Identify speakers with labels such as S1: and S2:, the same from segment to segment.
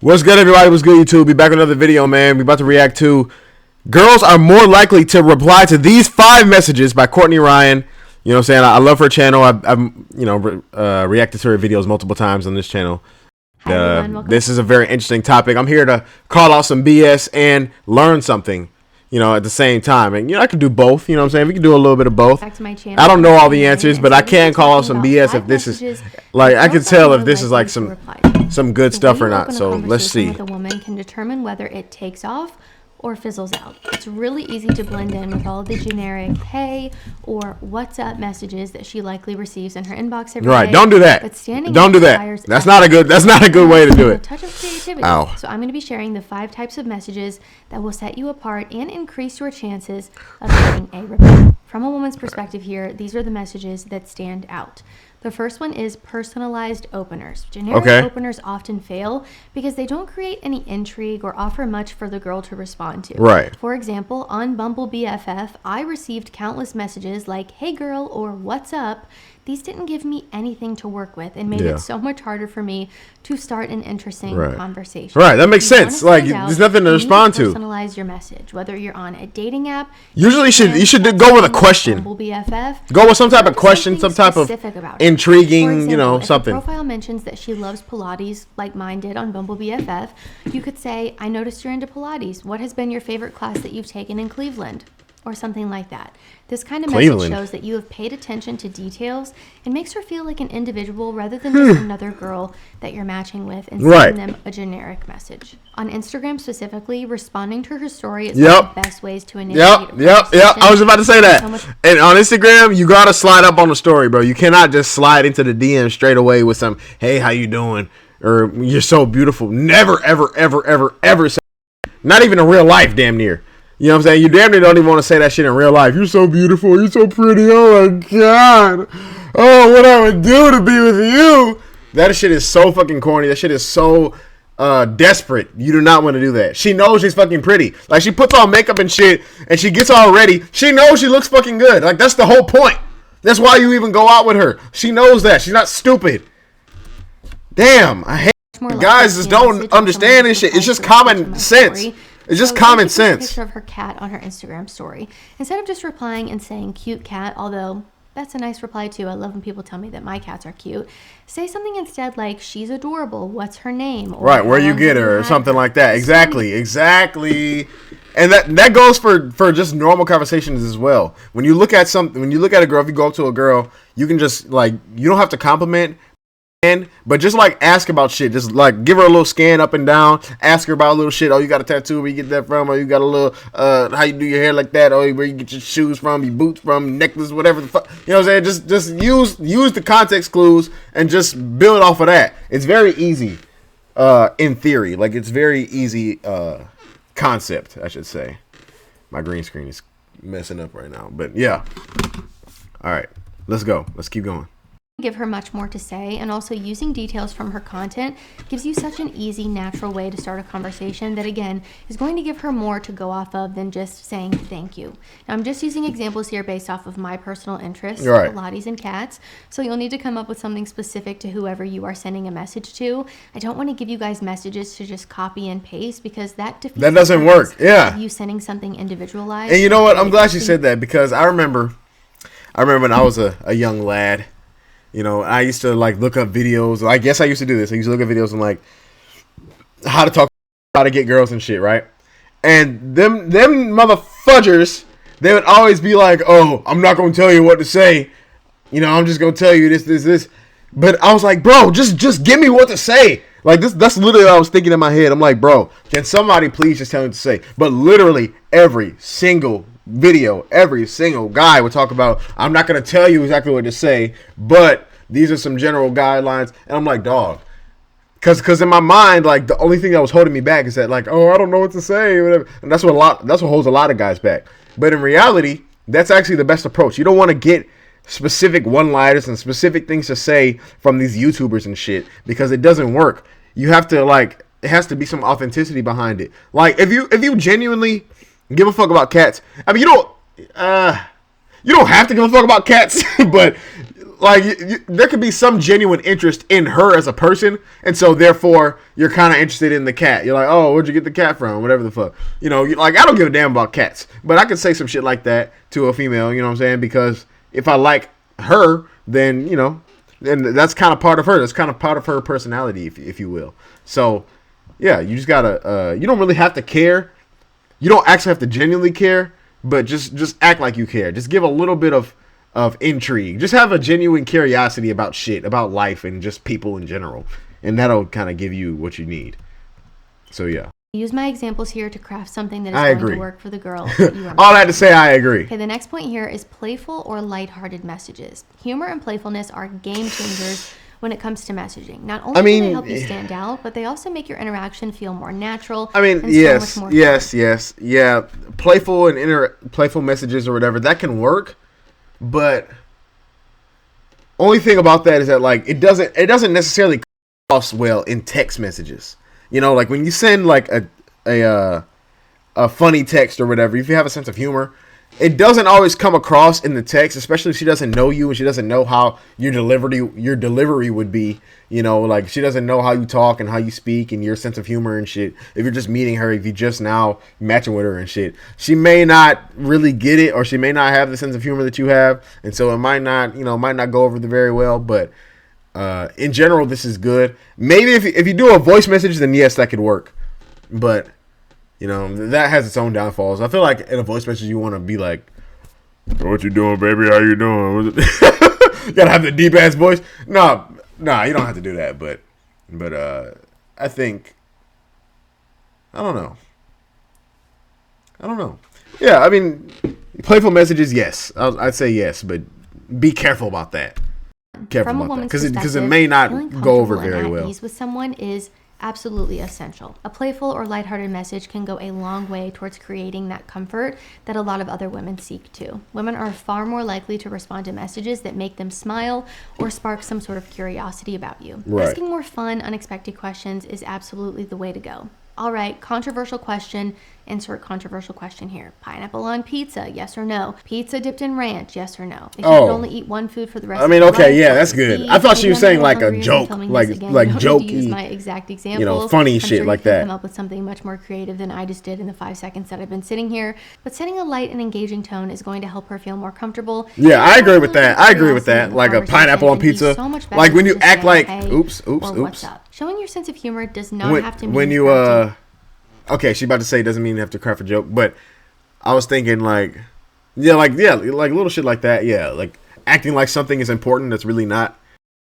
S1: What's good, everybody? What's good, YouTube? Be back with another video, man. We about to react to girls are more likely to reply to these 5 messages by Courtney Ryan. You know what I'm saying? I love her channel. I've reacted to her videos multiple times on this channel. This is a very interesting topic. I'm here to call out some BS and learn something, you know, at the same time. And, you know, I can do both. You know what I'm saying? We can do a little bit of both.
S2: Back to my channel.
S1: I don't know all the answers, but I can call out some BS if this is, like, I can tell if this is, like, some good stuff or not. So let's see.
S2: The woman can determine whether it takes off or fizzles out. It's really easy to blend in with all the generic hey or what's up messages that she likely receives in her inbox every day.
S1: Right, don't do that.
S2: But standing
S1: don't do that. That's not a good way to do it.
S2: A touch of creativity.
S1: Ow.
S2: So I'm going to be sharing the 5 types of messages that will set you apart and increase your chances of getting a reply. From a woman's perspective here, these are the messages that stand out. The first one is personalized openers. Generic openers often fail because they don't create any intrigue or offer much for the girl to respond to.
S1: Right.
S2: For example, on Bumble BFF, I received countless messages like, hey girl, or what's up? These didn't give me anything to work with and made it so much harder for me to start an interesting conversation.
S1: Right, that makes sense. Like, there's nothing to respond to.
S2: Personalize your message, whether you're on a dating app.
S1: Usually, you should go with a question.
S2: Bumble BFF.
S1: Go with some type of question, some type of intriguing,
S2: example,
S1: you know,
S2: if
S1: something.
S2: If the profile mentions that she loves Pilates, like mine did on Bumble BFF, you could say, I noticed you're into Pilates. What has been your favorite class that you've taken in Cleveland? Or something like that. This kind of message shows that you have paid attention to details and makes her feel like an individual rather than just another girl that you're matching with and sending them a generic message. On Instagram specifically, responding to her story is one of the best ways to initiate a conversation.
S1: I was about to say that. And on Instagram, you gotta slide up on the story, bro. You cannot just slide into the DM straight away with some, hey, how you doing? Or you're so beautiful. Never, ever, ever, ever, ever say that. Not even in real life, damn near. You know what I'm saying? You damn near don't even want to say that shit in real life. You're so beautiful. You're so pretty. Oh, my God. Oh, what I would do to be with you. That shit is so fucking corny. That shit is so desperate. You do not want to do that. She knows she's fucking pretty. Like, she puts on makeup and shit, and she gets all ready. She knows she looks fucking good. Like, that's the whole point. That's why you even go out with her. She knows that. She's not stupid. Damn. I hate guys just don't understand this shit. It's just common sense. It's just common sense.
S2: A picture of her cat on her Instagram story. Instead of just replying and saying cute cat, although that's a nice reply too. I love when people tell me that my cats are cute. Say something instead like she's adorable. What's her name? Or
S1: right, where you get her or something like that. Exactly. And that goes for just normal conversations as well. When you look at a girl, if you go up to a girl, you can just like, you don't have to compliment. But just like ask about shit, just like give her a little scan up and down, ask her about a little shit. Oh, you got a tattoo, where you get that from? Or you got a little how you do your hair like that? Oh, where you get your shoes from, your boots from, your necklace, whatever the fuck. You know what I'm saying? Just use the context clues and just build off of that. It's very easy in theory. Like, it's very easy concept, I should say. My green screen is messing up right now, but yeah. All right, let's go. Let's keep going.
S2: Give her much more to say, and also using details from her content gives you such an easy, natural way to start a conversation that, again, is going to give her more to go off of than just saying thank you. Now, I'm just using examples here based off of my personal interests, Pilates and cats, so you'll need to come up with something specific to whoever you are sending a message to. I don't want to give you guys messages to just copy and paste because that
S1: doesn't work. Yeah.
S2: You sending something individualized.
S1: And you know what? I'm glad she said that because I remember when I was a young lad. You know, I used to like look up videos. I guess I used to do this. I used to look at videos on like how to get girls and shit, right? And them motherfuckers, they would always be like, "Oh, I'm not gonna tell you what to say. You know, I'm just gonna tell you this." But I was like, "Bro, just give me what to say." Like that's literally what I was thinking in my head. I'm like, "Bro, can somebody please just tell me what to say?" But literally every single video, every single guy would talk about, I'm not going to tell you exactly what to say, but these are some general guidelines. And I'm like, dog, because in my mind, like, the only thing that was holding me back is that, like, oh, I don't know what to say, whatever. And that's what holds a lot of guys back. But in reality, that's actually the best approach. You don't want to get specific one-liners and specific things to say from these YouTubers and shit, because it doesn't work. You have to, like, it has to be some authenticity behind it. Like, if you genuinely give a fuck about cats, I mean, you don't have to give a fuck about cats, but like there could be some genuine interest in her as a person, and so therefore you're kind of interested in the cat. You're like, oh, where'd you get the cat from? Whatever the fuck, like I don't give a damn about cats, but I could say some shit like that to a female. You know what I'm saying? Because if I like her, then then that's kind of part of her. That's kind of part of her personality, if you will. So yeah, you just gotta. You don't really have to care. You don't actually have to genuinely care, but just act like you care. Just give a little bit of intrigue. Just have a genuine curiosity about shit, about life, and just people in general, and that'll kind of give you what you need. So yeah.
S2: Use my examples here to craft something that is going to work for the girl.
S1: All I had to say, I agree.
S2: Okay, the next point here is playful or lighthearted messages. Humor and playfulness are game changers when it comes to messaging. Not only do they help you stand out, but they also make your interaction feel more natural.
S1: Yes. Yeah. Playful and playful messages or whatever, that can work, but only thing about that is that like it doesn't necessarily cross well in text messages. Like when you send like a funny text or whatever, if you have a sense of humor, it doesn't always come across in the text, especially if she doesn't know you and she doesn't know how your delivery would be. Like she doesn't know how you talk and how you speak and your sense of humor and shit. If you're just meeting her, if you just now matching with her and shit, she may not really get it, or she may not have the sense of humor that you have, and so it might not go over very well. But in general, this is good. Maybe if you do a voice message, then yes, that could work. But that has its own downfalls. I feel like in a voice message, you want to be like, "What you doing, baby? How you doing?" You gotta have the deep ass voice. No, you don't have to do that. But I think I don't know. Yeah, I mean, playful messages, yes. I'd say yes, but be careful about that.
S2: From a woman's perspective,
S1: because it may not go over very well.
S2: Ease with someone is absolutely essential. A playful or lighthearted message can go a long way towards creating that comfort that a lot of other women seek too. Women are far more likely to respond to messages that make them smile or spark some sort of curiosity about you. Right. Asking more fun, unexpected questions is absolutely the way to go. All right, controversial question. Insert controversial question here. Pineapple on pizza, yes or no? Pizza dipped in ranch, yes or no? If you could only eat one food for the rest of your life,
S1: that's good. I thought she was saying like a joke, like jokey,
S2: use my exact examples.
S1: Funny shit like that.
S2: Come up with something much more creative than I just did in the 5 seconds that I've been sitting here. But setting a light and engaging tone is going to help her feel more comfortable.
S1: Yeah, I agree with that. Like a pineapple on pizza. Like when you act like, oops.
S2: What's up? Showing your sense of humor does not have to mean
S1: when you okay, she's about to say it doesn't mean you have to craft a joke, but I was thinking like little shit like that. Yeah, like acting like something is important that's really not.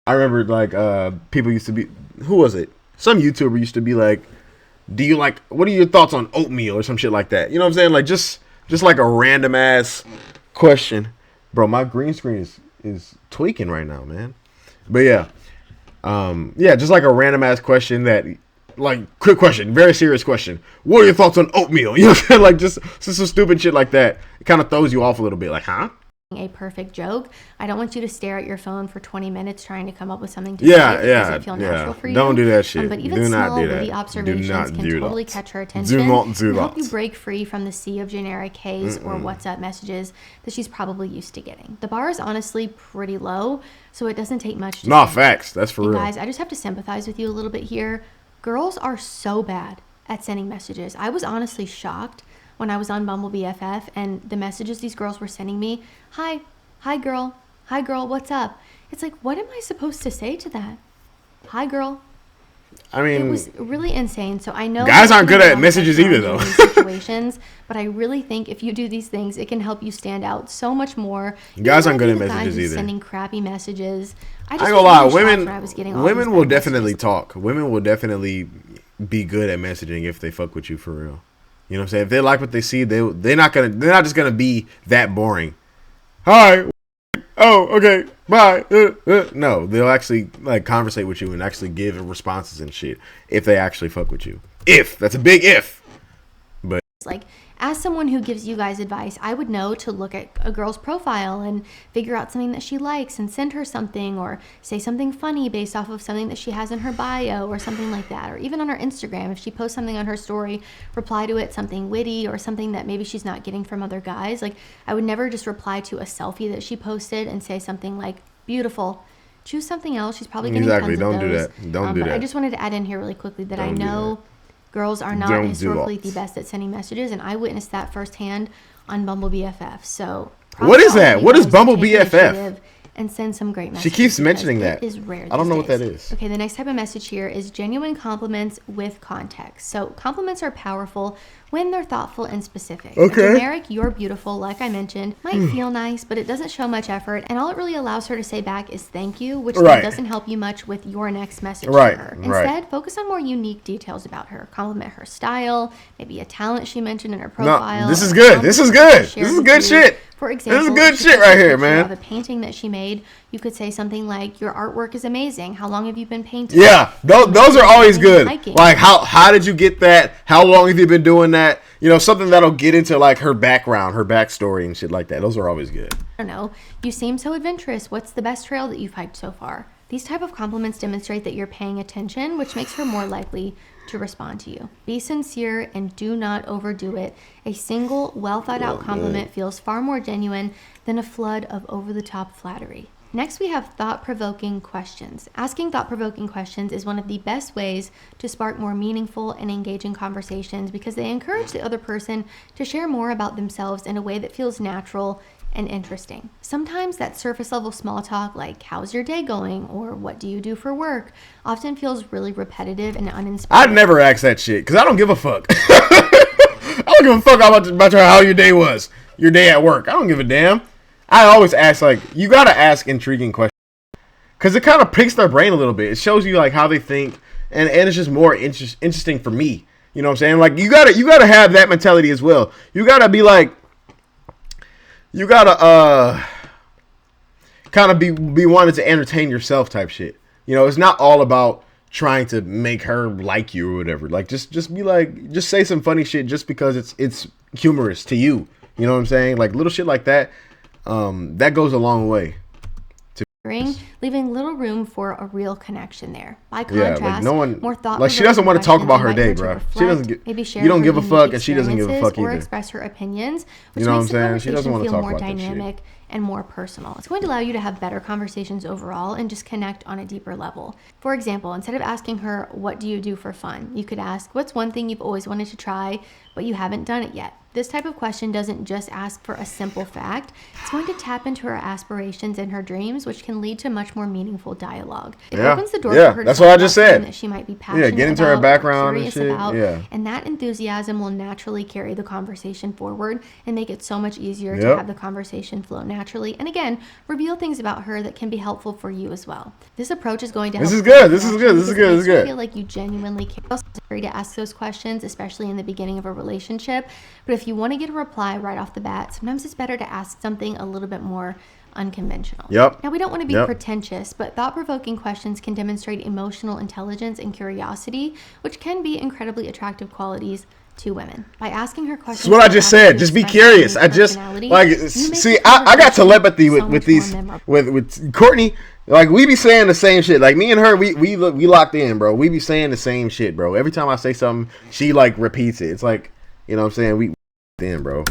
S1: I remember like people used to be, who was it? Some YouTuber used to be like, what are your thoughts on oatmeal or some shit like that? You know what I'm saying? Like just like a random ass question. Bro, my green screen is tweaking right now, man. But yeah. Just like a random ass question that, like, quick question, very serious question. What are your thoughts on oatmeal? You know what I'm saying? Like, just some stupid shit like that. It kind of throws you off a little bit. Like, huh?
S2: A perfect joke. I don't want you to stare at your phone for 20 minutes trying to come up with something to say that doesn't feel natural for you.
S1: Don't do that shit.
S2: But even small, witty observations can totally catch her attention and help you break free from the sea of generic H's or WhatsApp messages that she's probably used to getting. The bar is honestly pretty low, so it doesn't take much to
S1: Nah, facts. That's for real.
S2: Guys, I just have to sympathize with you a little bit here. Girls are so bad at sending messages. I was honestly shocked when I was on Bumble BFF and the messages these girls were sending me. Hi girl, what's up? It's like, what am I supposed to say to that? Hi girl.
S1: I mean,
S2: it was really insane. So I know
S1: guys aren't good at messages either, though.
S2: Situations, but I really think if you do these things, it can help you stand out so much more.
S1: Guys aren't good at messages either.
S2: Sending crappy messages.
S1: I ain't gonna lie, women will definitely talk. Women will definitely be good at messaging if they fuck with you for real. You know what I'm saying? If they like what they see, they're not just gonna be that boring. Hi. Oh, okay. Bye. No, they'll actually like conversate with you and actually give responses and shit if they actually fuck with you. If that's a big if. But
S2: like, as someone who gives you guys advice, I would know to look at a girl's profile and figure out something that she likes and send her something, or say something funny based off of something that she has in her bio or something like that. Or even on her Instagram, if she posts something on her story, reply to it something witty or something that maybe she's not getting from other guys. Like, I would never just reply to a selfie that she posted and say something like, beautiful. Choose something else. She's probably getting tons of those.
S1: Don't do that. Don't do that.
S2: I just wanted to add in here really quickly that I know girls are not historically the best at sending messages, and I witnessed that firsthand on Bumble BFF. So
S1: what is that? What is Bumble BFF?
S2: And send some great messages.
S1: She keeps mentioning that.
S2: It is rare.
S1: I don't know what that is.
S2: Okay, the next type of message here is genuine compliments with context. So compliments are powerful when they're thoughtful and specific.
S1: Okay.
S2: A generic "you're beautiful," like I mentioned, might feel nice, but it doesn't show much effort, and all it really allows her to say back is thank you, which then doesn't help you much with your next message to her. Instead, focus on more unique details about her. Compliment her style, maybe a talent she mentioned in her profile.
S1: No, this is good. This is good. This is good shit.
S2: For example,
S1: this is good shit right here, man.
S2: Of a painting that she made, you could say something like, "Your artwork is amazing. How long have you been painting?"
S1: Yeah, those are always good. Like, how did you get that? How long have you been doing that? You know, something that'll get into like her background, her backstory and shit like that. Those are always good.
S2: I don't know. You seem so adventurous. What's the best trail that you've hiked so far? These type of compliments demonstrate that you're paying attention, which makes her more likely to respond to you. Be sincere and do not overdo it. A single, well thought out compliment feels far more genuine than a flood of over-the-top flattery. Next, we have thought-provoking questions. Asking thought-provoking questions is one of the best ways to spark more meaningful and engaging conversations because they encourage the other person to share more about themselves in a way that feels natural and interesting. Sometimes that surface level small talk like "how's your day going?" or "what do you do for work?" often feels really repetitive and uninspiring.
S1: I'd never ask that shit because I don't give a fuck. I don't give a fuck about how your day was, your day at work. I don't give a damn. I always ask, like, you gotta ask intriguing questions because it kind of picks their brain a little bit. It shows you like how they think, and it's just more interesting for me. You know what I'm saying? Like you gotta have that mentality as well. You gotta be like, you gotta kind of be wanting to entertain yourself type shit. You know, it's not all about trying to make her like you or whatever. Like just be like, just say some funny shit just because it's humorous to you. You know what I'm saying? Like little shit like that. That goes a long way.
S2: Leaving little room for a real connection there. By contrast,
S1: like no one,
S2: more thoughtful.
S1: Like she doesn't want to talk about her day, bro. She doesn't.
S2: Maybe share
S1: you don't give a fuck, and she doesn't give a fuck either.
S2: Or express her opinions, which
S1: you know
S2: makes
S1: what I'm
S2: the
S1: saying? She doesn't want to
S2: conversation
S1: talk
S2: feel more
S1: about
S2: dynamic and more personal. It's going to allow you to have better conversations overall and just connect on a deeper level. For example, instead of asking her, "What do you do for fun?" you could ask, "What's one thing you've always wanted to try, but you haven't done it yet?" This type of question doesn't just ask for a simple fact. It's going to tap into her aspirations and her dreams, which can lead to much more meaningful dialogue. It opens the door for her to
S1: that's what I just said.
S2: That she might be passionate
S1: get into her background and shit.
S2: And that enthusiasm will naturally carry the conversation forward and make it so much easier to have the conversation flow naturally. And again, reveal things about her that can be helpful for you as well. This approach is going to help.
S1: This is good.
S2: Feel like you genuinely care. It's necessary to ask those questions, especially in the beginning of a relationship. But if you want to get a reply right off the bat, sometimes it's better to ask something a little bit more unconventional. Now, we don't want to be pretentious, but thought-provoking questions can demonstrate emotional intelligence and curiosity, which can be incredibly attractive qualities to women. By asking her questions,
S1: that's what I just said. Just be curious. I just like see. I got telepathy with Courtney. Like we be saying the same shit. Like me and her, we locked in, bro. We be saying the same shit, bro. Every time I say something, she like repeats it. It's like, you know what I'm saying? We in, bro.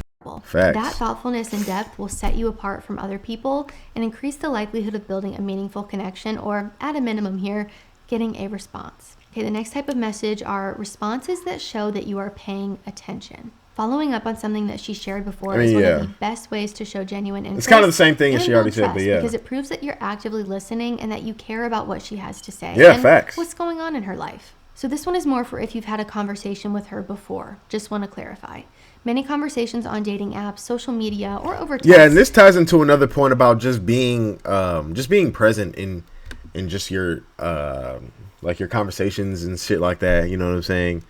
S1: Facts.
S2: That thoughtfulness and depth will set you apart from other people and increase the likelihood of building a meaningful connection, or at a minimum here, getting a response. Okay, the next type of message are responses that show that you are paying attention. Following up on something that she shared before is one of the best ways to show genuine interest.
S1: It's kind of the same thing as she already said, but
S2: because it proves that you're actively listening and that you care about what she has to say.
S1: Yeah, facts.
S2: What's going on in her life. So this one is more for if you've had a conversation with her before. Just want to clarify. Many conversations on dating apps, social media, or over text.
S1: Yeah, and this ties into another point about just being present in just your like your conversations and shit like that. You know what I'm saying?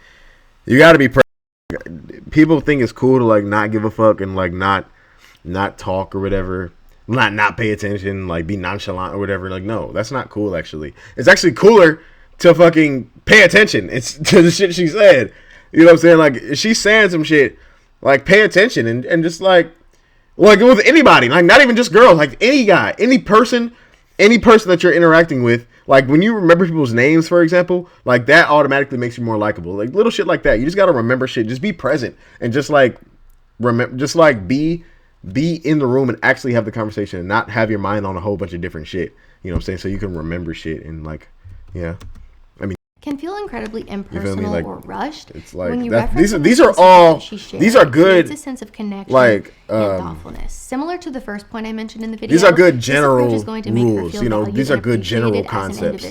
S1: You got to be present. People think it's cool to like not give a fuck and like not talk or whatever, not pay attention, like be nonchalant or whatever. Like, no, that's not cool. Actually, it's actually cooler to fucking pay attention. It's to the shit she said. You know what I'm saying? Like, if she's saying some shit, like pay attention and just like with anybody, like not even just girls, like any guy, any person that you're interacting with. Like when you remember people's names, for example, like that automatically makes you more likable. Like little shit like that. You just gotta remember shit. Just be present and just like remember. Just like be be in the room and actually have the conversation and not have your mind on a whole bunch of different shit. You know what I'm saying? So you can remember shit and like, yeah. I mean,
S2: can feel incredibly impersonal
S1: like,
S2: or rushed.
S1: It's like
S2: when you
S1: these are all these are good.
S2: It's a sense of connection,
S1: like
S2: and thoughtfulness, similar to the first point I mentioned in the video.
S1: These are good general rules. You know, these are good general concepts.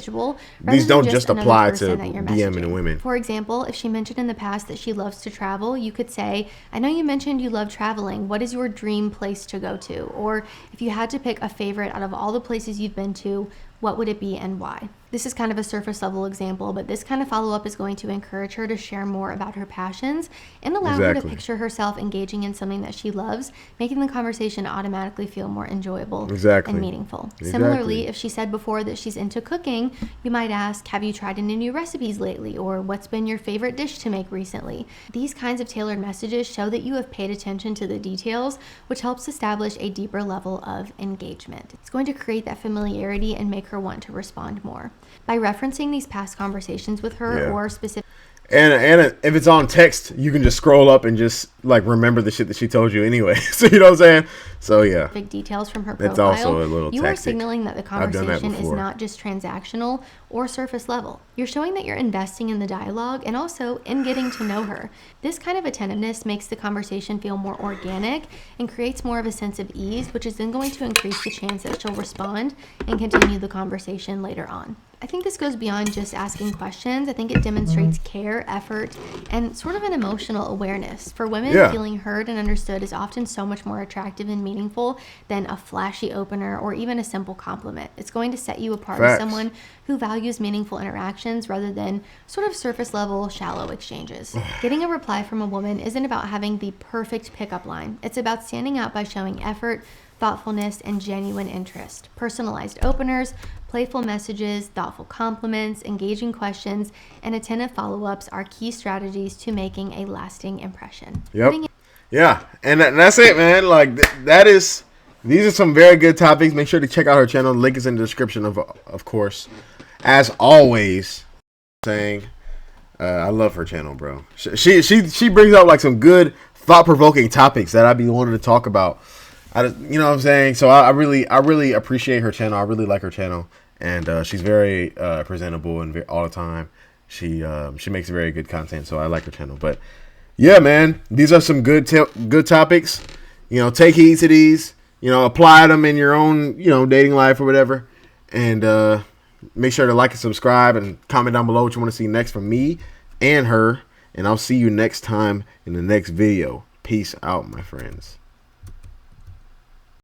S1: These don't just apply to DMing women.
S2: For example, if she mentioned in the past that she loves to travel, you could say, "I know you mentioned you love traveling. What is your dream place to go to?" Or if you had to pick a favorite out of all the places you've been to, what would it be and why? This is kind of a surface level example, but this kind of follow-up is going to encourage her to share more about her passions and allow her to picture herself engaging in something that she loves, making the conversation automatically feel more enjoyable and meaningful. Similarly, if she said before that she's into cooking, you might ask, have you tried any new recipes lately? Or what's been your favorite dish to make recently? These kinds of tailored messages show that you have paid attention to the details, which helps establish a deeper level of engagement. It's going to create that familiarity and make her want to respond more. By referencing these past conversations with her or specific...
S1: And if it's on text, you can just scroll up and just like remember the shit that she told you anyway. So you know what I'm saying? So yeah.
S2: Big details from her profile.
S1: It's also a little
S2: You are signaling that the conversation is not just transactional or surface level. You're showing that you're investing in the dialogue and also in getting to know her. This kind of attentiveness makes the conversation feel more organic and creates more of a sense of ease, which is then going to increase the chance that she'll respond and continue the conversation later on. I think this goes beyond just asking questions. I think it demonstrates care, effort, and sort of an emotional awareness. For women, feeling heard and understood is often so much more attractive and meaningful than a flashy opener or even a simple compliment. It's going to set you apart as someone who values meaningful interactions rather than sort of surface level, shallow exchanges. Getting a reply from a woman isn't about having the perfect pickup line. It's about standing out by showing effort, thoughtfulness, and genuine interest. Personalized openers, playful messages, thoughtful compliments, engaging questions, and attentive follow-ups are key strategies to making a lasting impression.
S1: Yeah, and that's it, man. Like these are some very good topics. Make sure to check out her channel. Link is in the description of course. As always, saying I love her channel, bro. She brings out like some good thought-provoking topics that I'd be wanting to talk about. You know what I'm saying? So I really appreciate her channel. I really like her channel, and she's very presentable and all the time. She makes very good content, so I like her channel. But yeah, man, these are some good topics. You know, take heed to these. You know, apply them in your own dating life or whatever, and make sure to like and subscribe and comment down below what you want to see next from me and her. And I'll see you next time in the next video. Peace out, my friends.